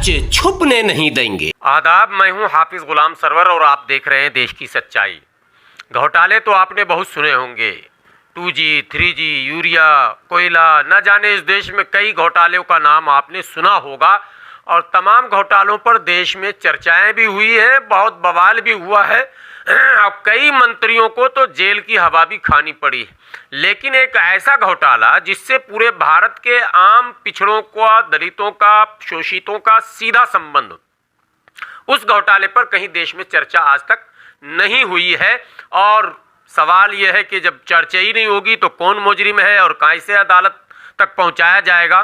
सच छुपने नहीं देंगे। आदाब, मैं हूं हाफिज गुलाम सरवर और आप देख रहे हैं देश की सच्चाई। घोटाले तो आपने बहुत सुने होंगे, 2G, 3G, यूरिया, कोयला, न जाने इस देश में कई घोटालों का नाम आपने सुना होगा और तमाम घोटालों पर देश में चर्चाएं भी हुई है, बहुत बवाल भी हुआ है और कई मंत्रियों को तो जेल की हवा भी खानी पड़ी। लेकिन एक ऐसा घोटाला जिससे पूरे भारत के आम पिछड़ों का, दलितों का, शोषितों का सीधा संबंध, उस घोटाले पर कहीं देश में चर्चा आज तक नहीं हुई है। और सवाल यह है कि जब चर्चा ही नहीं होगी तो कौन मुजरिम है और कैसे अदालत तक पहुंचाया जाएगा।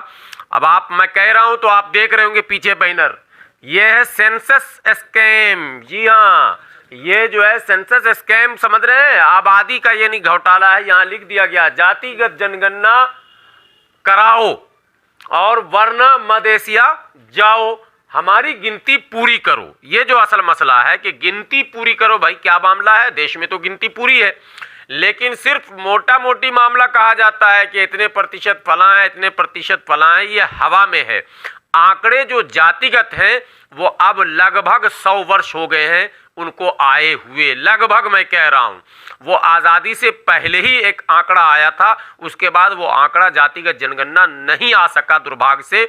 अब मैं कह रहा हूं तो आप देख रहे होंगे पीछे बैनर, यह है सेंसस स्कैम। जी हाँ, ये जो है सेंसस स्कैम, समझ रहे हैं, आबादी का ये नहीं घोटाला है। यहाँ लिख दिया गया जातिगत जनगणना कराओ और वरना मदेशिया जाओ, हमारी गिनती पूरी करो। ये जो असल मसला है कि गिनती पूरी करो। भाई क्या मामला है, देश में तो गिनती पूरी है लेकिन सिर्फ मोटा मोटी मामला कहा जाता है कि इतने प्रतिशत फला है, इतने प्रतिशत फला है, ये हवा में है। आंकड़े जो जातिगत हैं वो अब लगभग 100 वर्ष हो गए हैं उनको आए हुए, लगभग मैं कह रहा हूं। वो आज़ादी से पहले ही एक आंकड़ा आया था, उसके बाद वो आंकड़ा जातिगत जनगणना नहीं आ सका दुर्भाग्य से।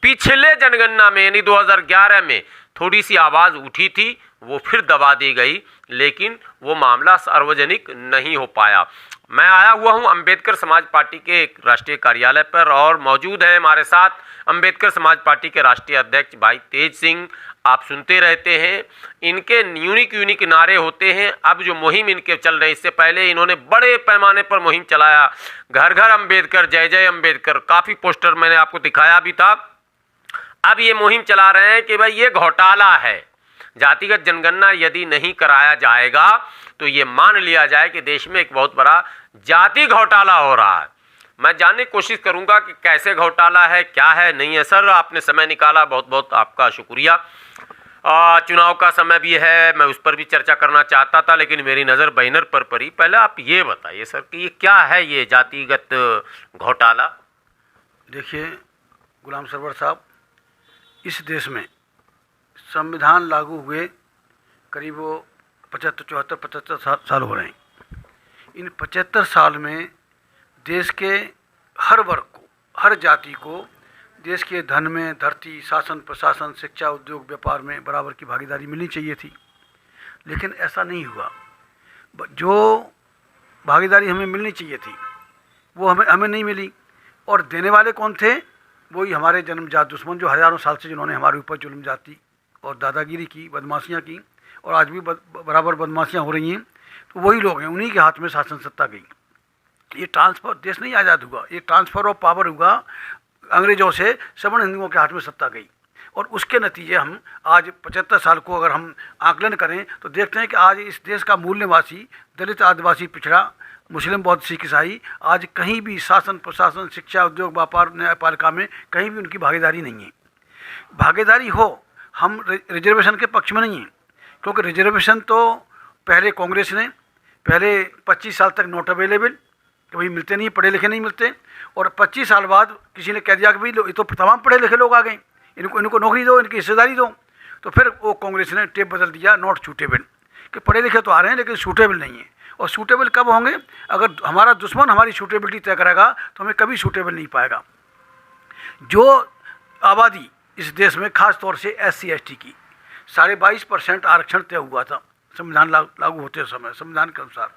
पिछले जनगणना में यानी 2011 में थोड़ी सी आवाज़ उठी थी, वो फिर दबा दी गई, लेकिन वो मामला सार्वजनिक नहीं हो पाया। मैं आया हुआ हूं अंबेडकर समाज पार्टी के राष्ट्रीय कार्यालय पर और मौजूद हैं हमारे साथ अंबेडकर समाज पार्टी के राष्ट्रीय अध्यक्ष भाई तेज सिंह। आप सुनते रहते हैं, इनके यूनिक नारे होते हैं। अब जो मुहिम इनके चल रही, इससे पहले इन्होंने बड़े पैमाने पर मुहिम चलाया, घर घर अंबेडकर, जय जय अंबेडकर, काफ़ी पोस्टर मैंने आपको दिखाया भी था। अब ये मुहिम चला रहे हैं कि भाई ये घोटाला है, जातिगत जनगणना यदि नहीं कराया जाएगा तो ये मान लिया जाए कि देश में एक बहुत बड़ा जाति घोटाला हो रहा है। मैं जानने की कोशिश करूंगा कि कैसे घोटाला है, क्या है, नहीं है। सर, आपने समय निकाला, बहुत बहुत आपका शुक्रिया। चुनाव का समय भी है, मैं उस पर भी चर्चा करना चाहता था लेकिन मेरी नज़र बैनर पर पड़ी। पहले आप ये बताइए सर कि ये क्या है, ये जातिगत घोटाला। देखिए गुलाम सरवर साहब, इस देश में संविधान लागू हुए करीब 75 साल हो रहे हैं। इन 75 साल में देश के हर वर्ग को, हर जाति को देश के धन में, धरती, शासन प्रशासन, शिक्षा, उद्योग, व्यापार में बराबर की भागीदारी मिलनी चाहिए थी, लेकिन ऐसा नहीं हुआ। जो भागीदारी हमें मिलनी चाहिए थी वो हमें नहीं मिली। और देने वाले कौन थे? वही हमारे जन्मजात दुश्मन, जो हज़ारों साल से जिन्होंने हमारे ऊपर जुल्म जाती और दादागिरी की, बदमाशियाँ की, और आज भी बराबर बदमाशियाँ हो रही हैं। तो वही लोग हैं, उन्हीं के हाथ में शासन सत्ता गई। ये ट्रांसफ़र, देश नहीं आज़ाद हुआ, ये ट्रांसफ़र ऑफ पावर हुआ अंग्रेज़ों से, सवर्ण हिंदुओं के हाथ में सत्ता गई। और उसके नतीजे हम आज 75 साल को अगर हम आकलन करें तो देखते हैं कि आज इस देश का मूल निवासी, दलित, आदिवासी, पिछड़ा, मुस्लिम, बौद्ध, सिख, ईसाई, आज कहीं भी शासन प्रशासन, शिक्षा, उद्योग, व्यापार, न्यायपालिका में कहीं भी उनकी भागीदारी नहीं है। भागीदारी हो, हम रिजर्वेशन के पक्ष में नहीं हैं, क्योंकि रिजर्वेशन तो पहले कांग्रेस ने, पहले 25 साल तक नॉट अवेलेबल, कि भाई मिलते नहीं, पढ़े लिखे नहीं मिलते, और 25 साल बाद किसी ने कह दिया कि भाई ये तो तमाम पढ़े लिखे लोग आ गए, इनको नौकरी दो, इनकी हिस्सेदारी दो। तो फिर वो कांग्रेस ने टेप बदल दिया, नॉट सूटेबल, कि पढ़े लिखे तो आ रहे हैं लेकिन सूटेबल नहीं है। और सूटेबल कब होंगे? अगर हमारा दुश्मन हमारी सूटेबिलिटी तय करेगा तो हमें कभी सूटेबल नहीं पाएगा। जो आबादी इस देश में खास तौर से SC ST की 22.5% आरक्षण तय हुआ था संविधान लागू होते समय, संविधान के अनुसार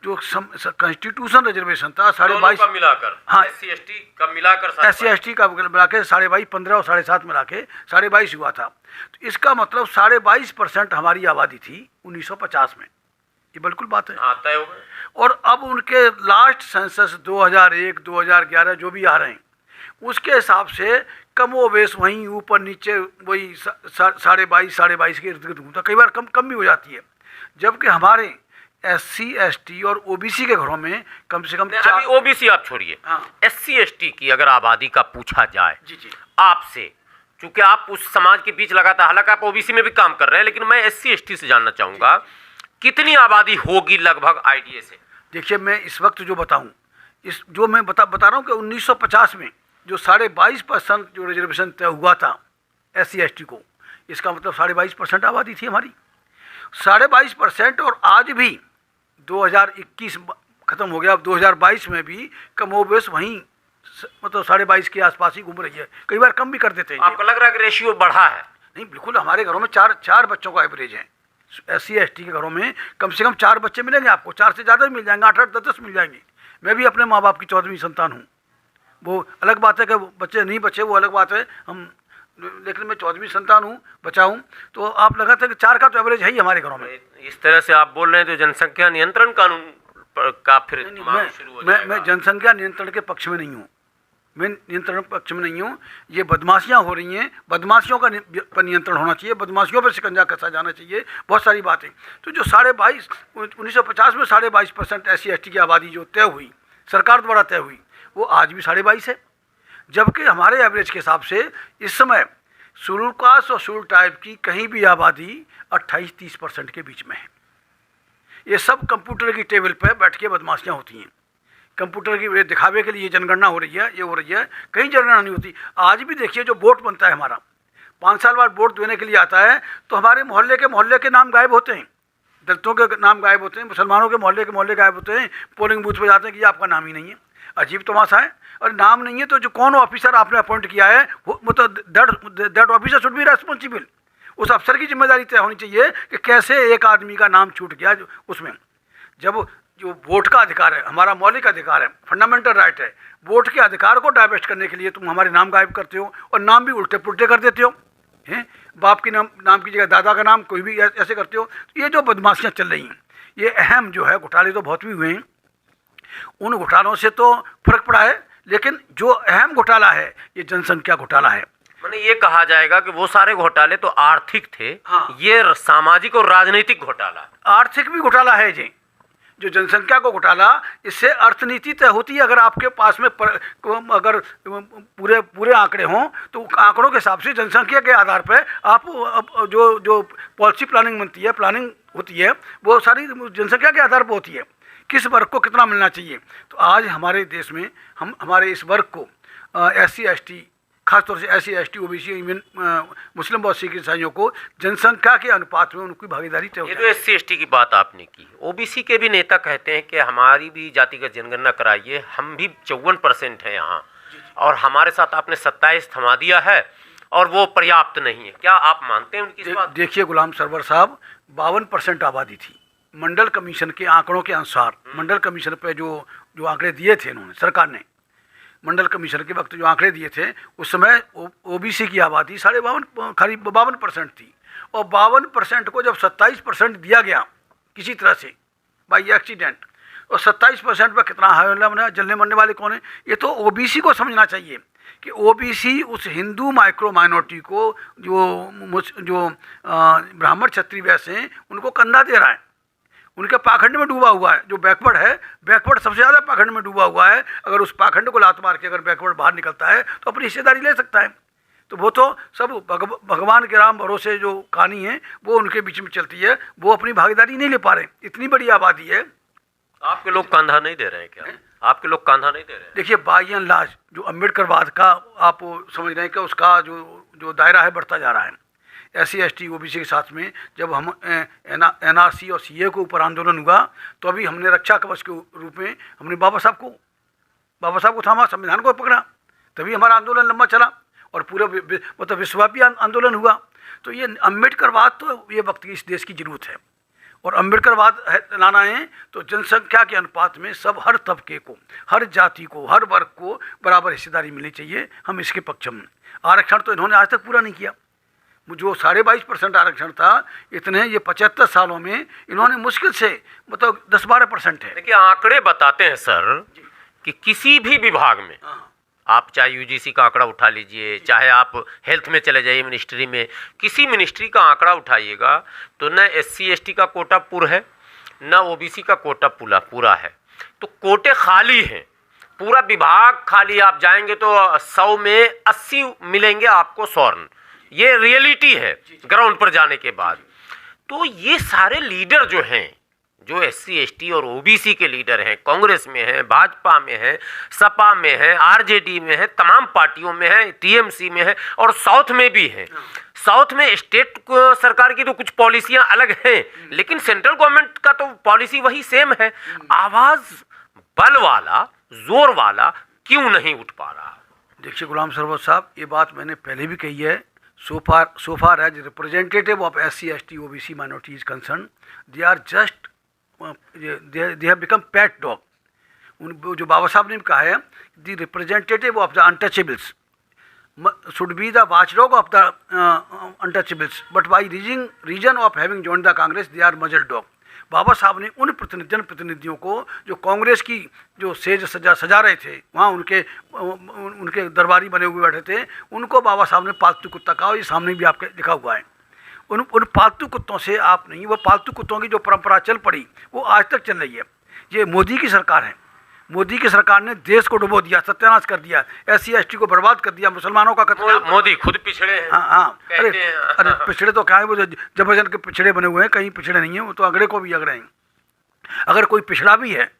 जो कॉन्स्टिट्यूशन रिजर्वेशन था 22.5 मिलाकर, हाँ, SC ST का मिलाकर, SC ST का मिला के 22.5, 15 और 7.5 मिला के 22.5 हुआ था। तो इसका मतलब 22.5% हमारी आबादी थी 1950 में। ये बिल्कुल बात है, हाँ, तय हो गए। और अब उनके लास्ट सेंसस 2001, 2011 जो भी आ रहे हैं, उसके हिसाब से कमोवेश वहीं ऊपर नीचे वही 22.5 के इर्द गिर्द घूमता, कई बार कम भी हो जाती है। जबकि हमारे SC ST और OBC के घरों में कम से कम अभी OBC आप छोड़िए, हाँ, SC ST की अगर आबादी का पूछा जाए जी आपसे, चूंकि आप उस समाज के बीच लगातार, हालांकि आप OBC में भी काम कर रहे हैं, लेकिन मैं SC ST से जानना चाहूँगा कितनी आबादी होगी लगभग आइडिया से? देखिए, मैं इस वक्त जो बताऊं, इस जो मैं बता रहा हूं कि 1950 में जो 22.5% जो रिजर्वेशन तय हुआ था SC/ST को। इसका मतलब 22.5% आबादी थी हमारी, 22.5%। और आज भी 2021 ख़त्म हो गया, अब 2022 में भी कमोबेश वहीं मतलब 22.5 के आसपास ही घूम रही है, कई बार कम भी कर देते हैं। आपको लग रहा है कि रेशियो बढ़ा है? नहीं, बिल्कुल। हमारे घरों में चार बच्चों का एवरेज है। SC/ST के घरों में कम से कम 4 बच्चे मिलेंगे आपको, 4 से ज़्यादा भी मिल जाएंगे, 8-8, 10-10 मिल जाएंगे। मैं भी अपने माँ बाप की 14वीं संतान हूँ। वो अलग बात है कि बच्चे नहीं बचे, वो अलग बात है, लेकिन मैं 14वीं संतान हूँ, बचा हूँ। तो आप लगाते हैं कि 4 का तो एवरेज है ही हमारे घरों में। इस तरह से आप बोल रहे हैं तो जनसंख्या नियंत्रण कानून का फिर मांग शुरू हो जाएगा। मैं जनसंख्या नियंत्रण के पक्ष में नहीं हूँ, मैं नियंत्रण पक्ष में नहीं हूँ। ये बदमाशियाँ हो रही हैं, बदमाशियों का पर नियंत्रण होना चाहिए, बदमाशियों पर शिकंजा कसा जाना चाहिए, बहुत सारी बातें। तो जो 1950 में 22.5% SC/ST की आबादी जो तय हुई, सरकार द्वारा तय हुई, वो आज भी 22.5 है। जबकि हमारे एवरेज के हिसाब से इस समय शेड्यूल कास्ट और शेड्यूल ट्राइब की कहीं भी आबादी 28-30% के बीच में है। ये सब कंप्यूटर की टेबल पर बैठ के बदमाशियाँ होती हैं, कंप्यूटर की दिखावे के लिए जनगणना हो रही है, ये हो रही है, कहीं जनगणना नहीं होती। आज भी देखिए जो वोट बनता है हमारा, 5 साल बाद वोट देने के लिए आता है, तो हमारे मोहल्ले के नाम गायब होते हैं, दलितों के नाम गायब होते हैं, मुसलमानों के मोहल्ले गायब होते हैं। पोलिंग बूथ पर जाते हैं कि आपका नाम ही नहीं है। अजीब तमाशा है। और नाम नहीं है तो जो कौन ऑफिसर आपने अपॉइंट किया है वो तो that officer should be responsible. उस अफसर की जिम्मेदारी तय होनी चाहिए कि कैसे एक आदमी का नाम छूट गया। उसमें जब जो वोट का अधिकार है, हमारा मौलिक अधिकार है, फंडामेंटल राइट है, वोट के अधिकार को डाइवेस्ट करने के लिए तुम हमारे नाम गायब करते हो और नाम भी उल्टे पुल्टे कर देते हो, हैं? बाप की नाम की जगह दादा का नाम कोई भी ऐसे करते हो। तो ये जो बदमाशियाँ चल रही हैं, ये अहम जो है घोटाले तो बहुत भी हुए हैं, उन घोटालों से तो फर्क पड़ा है, लेकिन जो अहम घोटाला है ये जनसंख्या घोटाला है। मैंने ये कहा जाएगा कि वो सारे घोटाले तो आर्थिक थे, हाँ। ये सामाजिक और राजनीतिक घोटाला। आर्थिक भी घोटाला है जी, जो जनसंख्या को घोटाला, इससे अर्थनीति तय होती है। अगर आपके पास में अगर पूरे आंकड़े हों तो आंकड़ों के हिसाब से जनसंख्या के आधार पर आप जो पॉलिसी प्लानिंग बनती है, प्लानिंग होती है, वो सारी जनसंख्या के आधार पर होती है, किस वर्ग को कितना मिलना चाहिए। तो आज हमारे देश में हम हमारे इस वर्ग को SC/ST, खासतौर से SC/ST, OBC, इवन मुस्लिम और सिख ईसाइयों को जनसंख्या के अनुपात में उनकी भागीदारी तय होती है। ये तो SC/ST की बात आपने की। OBC के भी नेता कहते हैं कि हमारी भी जातिगत जनगणना कराइए, हम भी 54% हैं यहाँ, और हमारे साथ आपने 27 थमा दिया है और वो पर्याप्त नहीं है। क्या आप मानते हैं उनकी इस बात? देखिए गुलाम सरवर साहब, 52% आबादी थी। मंडल कमीशन के आंकड़ों के अनुसार, मंडल कमीशन पे जो आंकड़े दिए थे इन्होंने, सरकार ने मंडल कमीशन के वक्त जो आंकड़े दिए थे, उस समय OBC की आबादी 52% थी। और 52% को जब 27% दिया गया किसी तरह से बाई एक्सीडेंट, और 27% पर कितना है, जलने मरने वाले कौन है? ये तो OBC को समझना चाहिए कि OBC उस हिंदू माइक्रो माइनॉरिटी को जो ब्राह्मण क्षत्रिय वैसे हैं उनको कंधा दे रहा है, उनके पाखंड में डूबा हुआ है। जो बैकवर्ड है, बैकवर्ड सबसे ज़्यादा पाखंड में डूबा हुआ है। अगर उस पाखंड को लात मार के अगर बैकवर्ड बाहर निकलता है तो अपनी हिस्सेदारी ले सकता है। तो वो तो सब भगवान के राम भरोसे जो कहानी है वो उनके बीच में चलती है, वो अपनी भागीदारी नहीं ले पा रहे। इतनी बड़ी आबादी है। आपके लोग कंधा नहीं दे रहे हैं क्या? आपके लोग कंधा नहीं दे रहे हैं? देखिए, बाई एंड लार्ज जो अम्बेडकरवाद का आप समझ रहे हैं कि उसका जो दायरा है बढ़ता जा रहा है। SC/ST OBC के साथ में जब हम NRC और CA के ऊपर आंदोलन हुआ तो अभी हमने रक्षा कवच के रूप में हमने बाबा साहब को थामा, संविधान को पकड़ा, तभी हमारा आंदोलन लंबा चला और पूरा मतलब विश्वव्यापी आंदोलन हुआ। तो ये अम्बेडकरवाद तो ये वक्त की इस देश की जरूरत है, और अम्बेडकरवाद लाना है तो जनसंख्या के अनुपात में सब, हर तबके को, हर जाति को, हर वर्ग को बराबर हिस्सेदारी मिलनी चाहिए। हम इसके पक्ष में। आरक्षण तो इन्होंने आज तक पूरा नहीं किया। जो 22.5% आरक्षण था, इतने ये 75 सालों में इन्होंने मुश्किल से मतलब 10-12% है। देखिए, आंकड़े बताते हैं सर कि किसी भी विभाग में, आप चाहे UGC का आंकड़ा उठा लीजिए, चाहे आप हेल्थ में चले जाइए, मिनिस्ट्री में, किसी मिनिस्ट्री का आंकड़ा उठाइएगा तो न SC/ST का कोटा पूरा है, न OBC का कोटा पूरा है। तो कोटे खाली हैं, पूरा विभाग खाली। आप जाएंगे तो 100 में 80 मिलेंगे आपको स्वर्ण। ये रियलिटी है ग्राउंड पर जाने के बाद। तो ये सारे लीडर जो हैं, जो SC ST और OBC के लीडर हैं, कांग्रेस में हैं, भाजपा में हैं, सपा में हैं, RJD में हैं, तमाम पार्टियों में हैं, TMC में है और साउथ में भी हैं। साउथ में स्टेट सरकार की तो कुछ पॉलिसियां अलग हैं, लेकिन सेंट्रल गवर्नमेंट का तो पॉलिसी वही सेम है। आवाज बल वाला, जोर वाला क्यों नहीं उठ पा रहा? देखिए गुलाम सरवर साहब, ये बात मैंने पहले भी कही है। so far as representative of SC ST OBC minority is concerned, they are just they have become pet dog. उन जो बाबा साहब ने कहा है, the representative of the untouchables should be the watchdog of the untouchables, but by reason of having joined the Congress they are muzzle dog. बाबा साहब ने उन जनप्रतिनिधियों को जो कांग्रेस की जो सेज सजा रहे थे, वहाँ उनके दरबारी बने हुए बैठे थे, उनको बाबा साहब ने पालतू कुत्ता कहा। ये सामने भी आपके लिखा हुआ है। उन पालतू कुत्तों से आप नहीं, वो पालतू कुत्तों की जो परंपरा चल पड़ी वो आज तक चल रही है। ये मोदी की सरकार है। मोदी की सरकार ने देश को डुबो दिया, सत्यानाश कर दिया, SC ST को बर्बाद कर दिया, मुसलमानों का कत्ल। मोदी खुद पिछड़े हैं। हाँ, अरे पिछड़े तो क्या है, वो जबरदस्त के पिछड़े बने हुए हैं, कहीं पिछड़े नहीं है, वो तो अगड़े को भी अगड़े हैं। अगर कोई पिछड़ा भी है,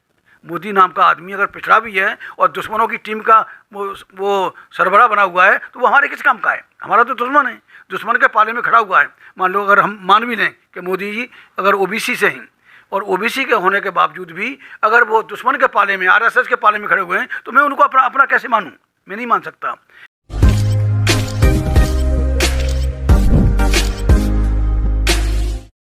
मोदी नाम का आदमी अगर पिछड़ा भी है और दुश्मनों की टीम का वो सरबराह बना हुआ है, तो वो हमारे किस काम का है? हमारा तो दुश्मन है, दुश्मन के पाले में खड़ा हुआ है। मान लो अगर हम मान भी लें कि मोदी जी अगर OBC से हैं और OBC के होने के बावजूद भी अगर वो दुश्मन के पाले में, RSS के पाले में खड़े हुए हैं, तो मैं उनको अपना कैसे मानूं? मैं नहीं मान सकता।